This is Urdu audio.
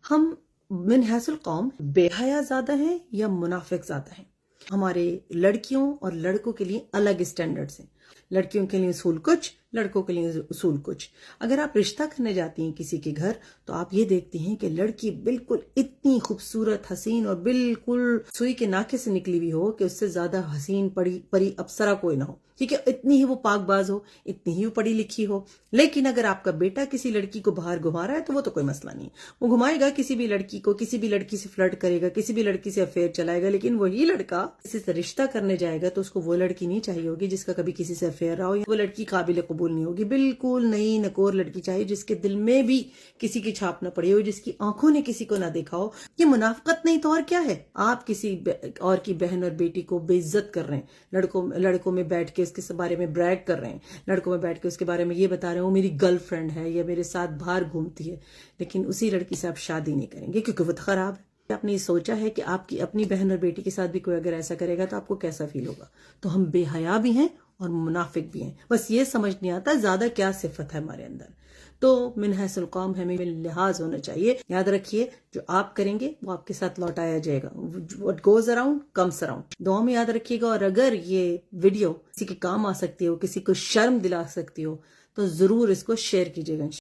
ہم من حیث القوم بے حیا زیادہ ہیں یا منافق زیادہ ہیں؟ ہمارے لڑکیوں اور لڑکوں کے لیے الگ اسٹینڈرڈز ہیں. لڑکیوں کے لیے اصول کچھ، لڑکوں کے لیے اصول کچھ. اگر آپ رشتہ کرنے جاتی ہیں کسی کے گھر تو آپ یہ دیکھتی ہیں کہ لڑکی بالکل اتنی خوبصورت، حسین اور بالکل سوئی کے ناکے سے نکلی ہوئی ہو کہ اس سے زیادہ حسین پری اپسرا کوئی نہ ہو. ٹھیک ہے، اتنی ہی وہ پاک باز ہو، اتنی ہی وہ پڑھی لکھی ہو. لیکن اگر آپ کا بیٹا کسی لڑکی کو باہر گھما رہا ہے تو وہ تو کوئی مسئلہ نہیں. وہ گھمائے گا کسی بھی لڑکی کو، کسی بھی لڑکی سے فلرٹ کرے گا، کسی بھی لڑکی سے افیئر چلائے گا. لیکن وہی لڑکا کسی سے رشتہ کرنے جائے گا تو اس کو وہ لڑکی نہیں چاہیے ہوگی جس کا کبھی کسی سے افیئر رہا ہو. وہ لڑکی قابل قبول نہیں ہوگی. بالکل نئی نکور لڑکی چاہیے جس کے دل میں بھی کسی کی چھاپ نہ پڑی ہو، جس کی آنکھوں نے کسی کو نہ دیکھا ہو. یہ منافقت نہیں تو اور کیا ہے؟ آپ کسی اور کی بہن اور بیٹی کو بے عزت کر رہے ہیں. لڑکوں میں بیٹھ کے اس کے بارے میں بریگ کر رہے ہیں. لڑکوں میں بیٹھ کے اس کے بارے میں یہ بتا رہے ہیں وہ میری گرل فرینڈ ہے یا میرے ساتھ باہر گھومتی ہے. لیکن اسی لڑکی سے آپ شادی نہیں کریں گے کیونکہ وہ خراب ہے. آپ نے یہ سوچا ہے کہ آپ کی اپنی بہن اور بیٹی کے ساتھ بھی کوئی اگر ایسا کرے گا تو آپ کو کیسا فیل ہوگا؟ تو ہم بے حیا بھی ہیں اور منافق بھی ہیں. بس یہ سمجھ نہیں آتا زیادہ کیا صفت ہے ہمارے اندر. تو من حیث القوم ہمیں لحاظ ہونا چاہیے. یاد رکھیے جو آپ کریں گے وہ آپ کے ساتھ لوٹایا جائے گا. What goes around comes around. دعا میں یاد رکھیے گا. اور اگر یہ ویڈیو کسی کے کام آ سکتی ہو، کسی کو شرم دلا سکتی ہو، تو ضرور اس کو شیئر کیجیے گا.